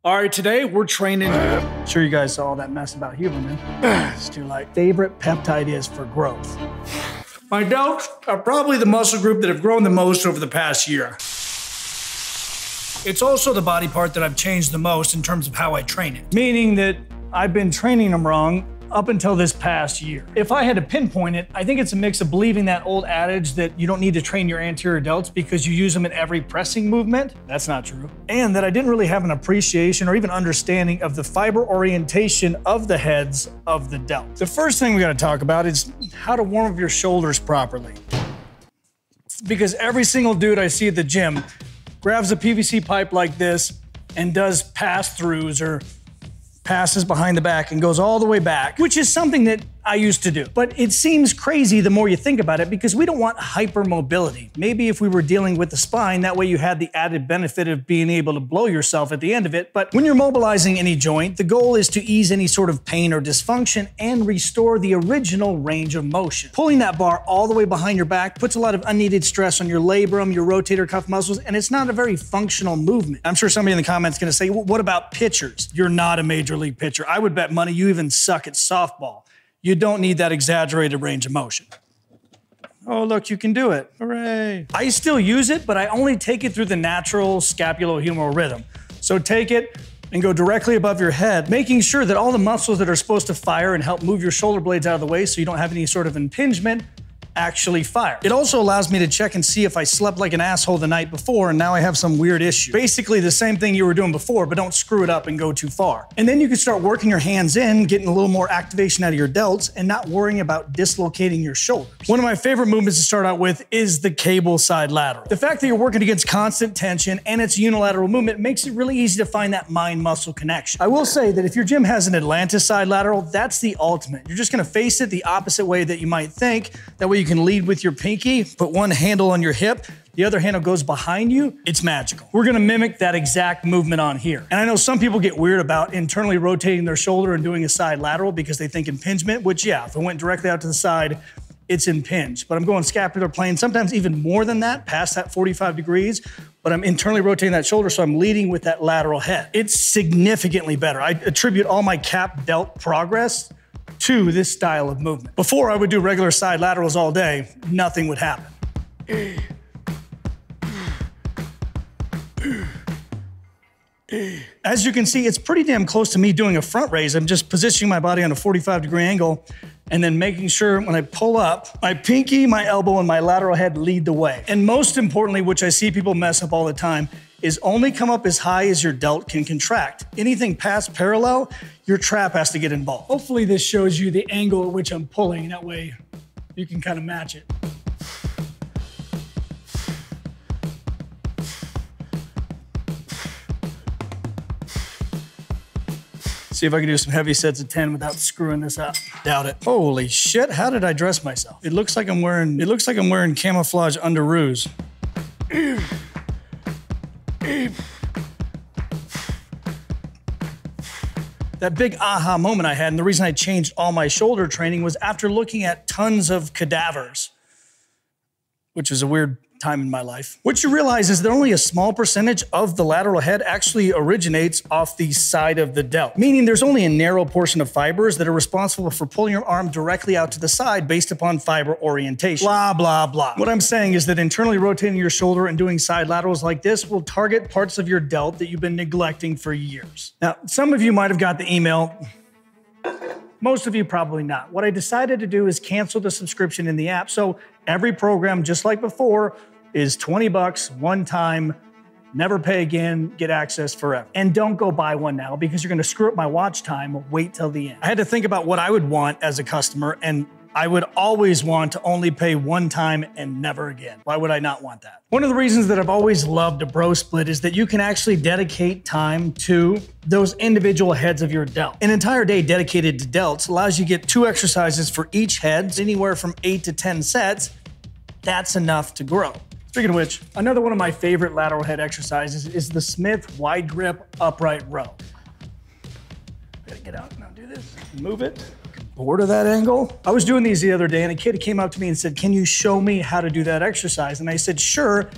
All right, today we're training. Sure, you guys saw all that mess about Humiston. It's too late. Favorite peptide is for growth. My delts are probably the muscle group that have grown the most over the past year. It's also the body part that I've changed the most in terms of how I train it. Meaning that I've been training them wrong up until this past year. If I had to pinpoint it, I think it's a mix of believing that old adage that you don't need to train your anterior delts because you use them in every pressing movement. That's not true. And that I didn't really have an appreciation or even understanding of the fiber orientation of the heads of the delt. The first thing we gotta talk about is how to warm up your shoulders properly. Because every single dude I see at the gym grabs a PVC pipe like this and does pass-throughs or passes behind the back and goes all the way back, which is something that I used to do. But it seems crazy the more you think about it because we don't want hypermobility. Maybe if we were dealing with the spine, that way you had the added benefit of being able to blow yourself at the end of it. But when you're mobilizing any joint, the goal is to ease any sort of pain or dysfunction and restore the original range of motion. Pulling that bar all the way behind your back puts a lot of unneeded stress on your labrum, your rotator cuff muscles, and it's not a very functional movement. I'm sure somebody in the comments is gonna say, well, what about pitchers? You're not a major league pitcher. I would bet money you even suck at softball. You don't need that exaggerated range of motion. Oh, look, you can do it. Hooray. I still use it, but I only take it through the natural scapulohumeral rhythm. So take it and go directly above your head, making sure that all the muscles that are supposed to fire and help move your shoulder blades out of the way so you don't have any sort of impingement actually fire. It also allows me to check and see if I slept like an asshole the night before and now I have some weird issue. Basically the same thing you were doing before, but don't screw it up and go too far. And then you can start working your hands in, getting a little more activation out of your delts and not worrying about dislocating your shoulders. One of my favorite movements to start out with is the cable side lateral. The fact that you're working against constant tension and it's a unilateral movement makes it really easy to find that mind-muscle connection. I will say that if your gym has an Atlantis side lateral, that's the ultimate. You're just gonna face it the opposite way that you might think. That way you can lead with your pinky, put one handle on your hip, the other handle goes behind you. It's magical. We're gonna mimic that exact movement on here. And I know some people get weird about internally rotating their shoulder and doing a side lateral because they think impingement, which yeah, if it went directly out to the side, it's impinged. But I'm going scapular plane, sometimes even more than that, past that 45 degrees, but I'm internally rotating that shoulder, so I'm leading with that lateral head. It's significantly better. I attribute all my cap delt progress to this style of movement. Before I would do regular side laterals all day, nothing would happen. As you can see, it's pretty damn close to me doing a front raise. I'm just positioning my body on a 45-degree angle and then making sure when I pull up, my pinky, my elbow, and my lateral head lead the way. And most importantly, which I see people mess up all the time, is only come up as high as your delt can contract. Anything past parallel, your trap has to get involved. Hopefully this shows you the angle at which I'm pulling. That way you can kind of match it. See if I can do some heavy sets of 10 without screwing this up. Doubt it. Holy shit, how did I dress myself? It looks like I'm wearing camouflage underoos. That big aha moment I had, and the reason I changed all my shoulder training was after looking at tons of cadavers, which is a weird time in my life. What you realize is that only a small percentage of the lateral head actually originates off the side of the delt, meaning there's only a narrow portion of fibers that are responsible for pulling your arm directly out to the side based upon fiber orientation. Blah, blah, blah. What I'm saying is that internally rotating your shoulder and doing side laterals like this will target parts of your delt that you've been neglecting for years. Now, some of you might have got the email. Most of you probably not. What I decided to do is cancel the subscription in the app. So every program, just like before, is 20 bucks one time, never pay again, get access forever. And don't go buy one now because you're gonna screw up my watch time, wait till the end. I had to think about what I would want as a customer, and I would always want to only pay one time and never again. Why would I not want that? One of the reasons that I've always loved a bro split is that you can actually dedicate time to those individual heads of your delt. An entire day dedicated to delts allows you to get 2 exercises for each head, anywhere from 8 to 10 sets. That's enough to grow. Speaking of which, another one of my favorite lateral head exercises is the Smith wide grip upright row. Gotta get out and now do this, move it. Bored of that angle? I was doing these the other day and a kid came up to me and said, "Can you show me how to do that exercise?" And I said, "Sure."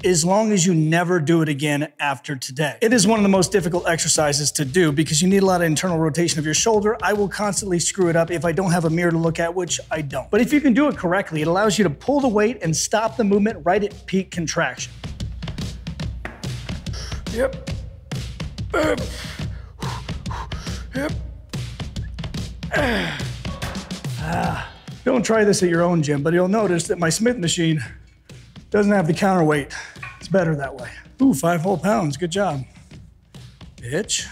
as long as you never do it again after today. It is one of the most difficult exercises to do because you need a lot of internal rotation of your shoulder. I will constantly screw it up if I don't have a mirror to look at, which I don't. But if you can do it correctly, it allows you to pull the weight and stop the movement right at peak contraction. Yep. Yep. Don't try this at your own gym, but you'll notice that my Smith machine doesn't have the counterweight. It's better that way. Ooh, 5 whole pounds, good job. Bitch.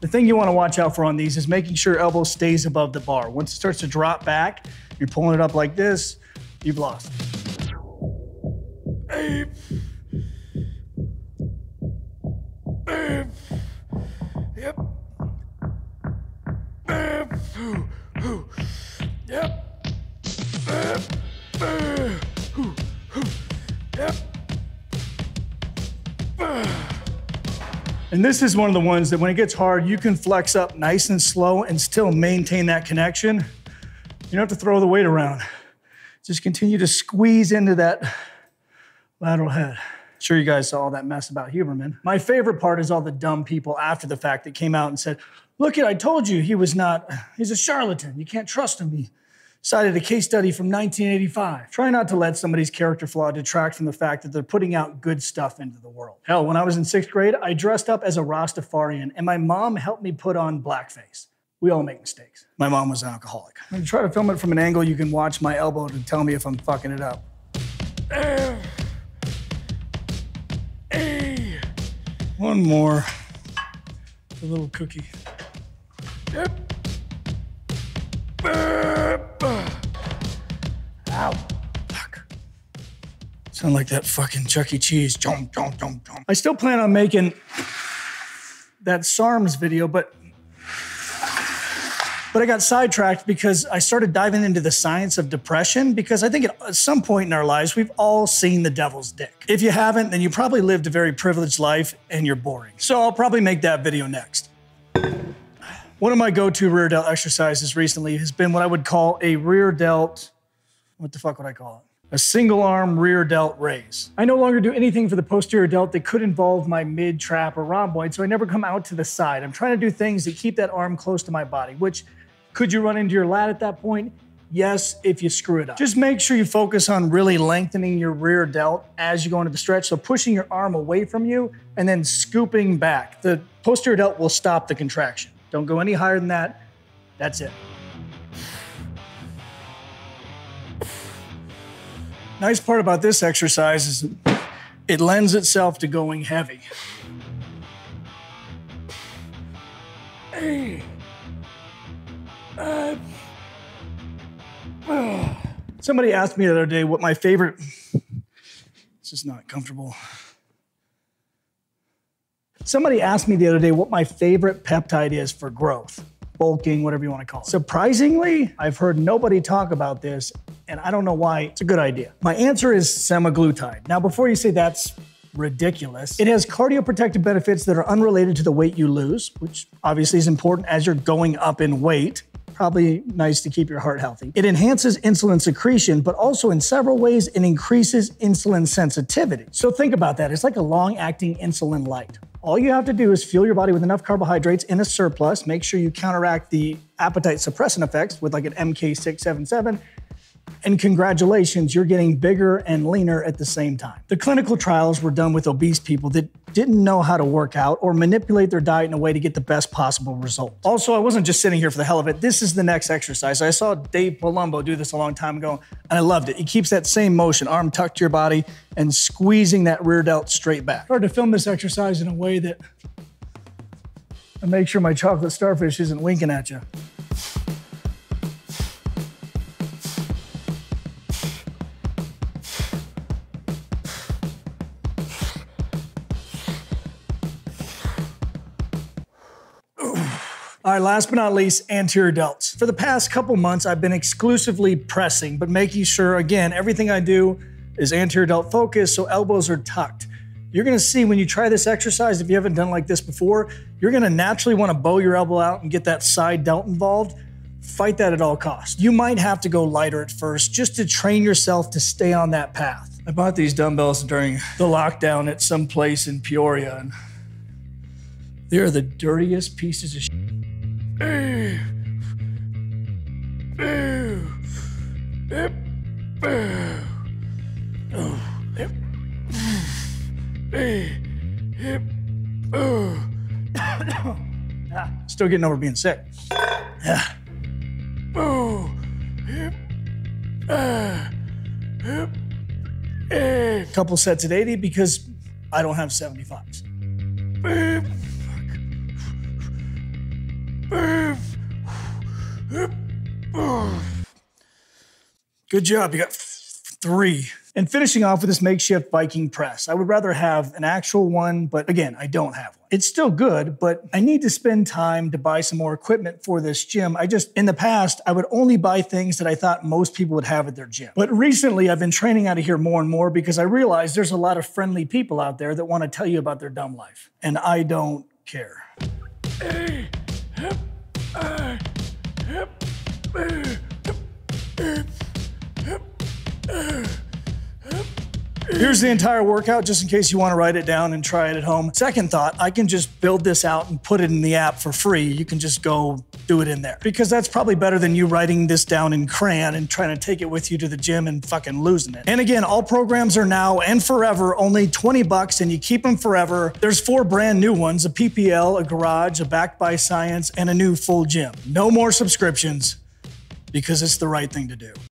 The thing you wanna watch out for on these is making sure your elbow stays above the bar. Once it starts to drop back, you're pulling it up like this, you've lost. Yep. Yep. Yep. And this is one of the ones that when it gets hard, you can flex up nice and slow and still maintain that connection. You don't have to throw the weight around. Just continue to squeeze into that lateral head. Sure, you guys saw all that mess about Huberman. My favorite part is all the dumb people after the fact that came out and said, look, I told you he's a charlatan. You can't trust him. He cited a case study from 1985. Try not to let somebody's character flaw detract from the fact that they're putting out good stuff into the world. Hell, when I was in 6th grade, I dressed up as a Rastafarian and my mom helped me put on blackface. We all make mistakes. My mom was an alcoholic. I'm gonna try to film it from an angle you can watch my elbow to tell me if I'm fucking it up. One more. A little cookie. Yep. Ow. Fuck. Sound like that fucking Chuck E. Cheese. Jump, jump, jump, jump. I still plan on making that SARMs video, but I got sidetracked because I started diving into the science of depression because I think at some point in our lives, we've all seen the devil's dick. If you haven't, then you probably lived a very privileged life and you're boring. So I'll probably make that video next. One of my go-to rear delt exercises recently has been what I would call a rear delt, what the fuck would I call it? A single arm rear delt raise. I no longer do anything for the posterior delt that could involve my mid, trap, or rhomboid, so I never come out to the side. I'm trying to do things that keep that arm close to my body, which could you run into your lat at that point? Yes, if you screw it up. Just make sure you focus on really lengthening your rear delt as you go into the stretch, so pushing your arm away from you and then scooping back. The posterior delt will stop the contraction. Don't go any higher than that. That's it. Nice part about this exercise is it lends itself to going heavy. Somebody asked me the other day what my favorite, this is not comfortable. Somebody asked me the other day what my favorite peptide is for growth, bulking, whatever you want to call it. Surprisingly, I've heard nobody talk about this, and I don't know why. It's a good idea. My answer is semaglutide. Now, before you say that's ridiculous, it has cardioprotective benefits that are unrelated to the weight you lose, which obviously is important as you're going up in weight. Probably nice to keep your heart healthy. It enhances insulin secretion, but also in several ways, it increases insulin sensitivity. So think about that. It's like a long-acting insulin light. All you have to do is fuel your body with enough carbohydrates in a surplus, make sure you counteract the appetite suppressant effects with like an MK677, and congratulations, you're getting bigger and leaner at the same time. The clinical trials were done with obese people that didn't know how to work out or manipulate their diet in a way to get the best possible result. Also, I wasn't just sitting here for the hell of it. This is the next exercise. I saw Dave Palumbo do this a long time ago, and I loved it. He keeps that same motion, arm tucked to your body and squeezing that rear delt straight back. Hard to film this exercise in a way that I make sure my chocolate starfish isn't winking at you. All right, last but not least, anterior delts. For the past couple months, I've been exclusively pressing, but making sure, again, everything I do is anterior delt focused, so elbows are tucked. You're gonna see when you try this exercise, if you haven't done like this before, you're gonna naturally wanna bow your elbow out and get that side delt involved. Fight that at all costs. You might have to go lighter at first just to train yourself to stay on that path. I bought these dumbbells during the lockdown at some place in Peoria, and they're the dirtiest pieces of shit. Still getting over being sick. Couple sets at 80 because I don't have 75s. Good job, you got 3. And finishing off with this makeshift Viking press. I would rather have an actual one, but again, I don't have one. It's still good, but I need to spend time to buy some more equipment for this gym. In the past, I would only buy things that I thought most people would have at their gym. But recently, I've been training out of here more and more because I realize there's a lot of friendly people out there that want to tell you about their dumb life. And I don't care. Here's the entire workout, just in case you want to write it down and try it at home. Second thought, I can just build this out and put it in the app for free. You can just go do it in there. Because that's probably better than you writing this down in crayon and trying to take it with you to the gym and fucking losing it. And again, all programs are now and forever only 20 bucks and you keep them forever. There's 4 brand new ones, a PPL, a garage, a Backed by Science, and a new full gym. No more subscriptions because it's the right thing to do.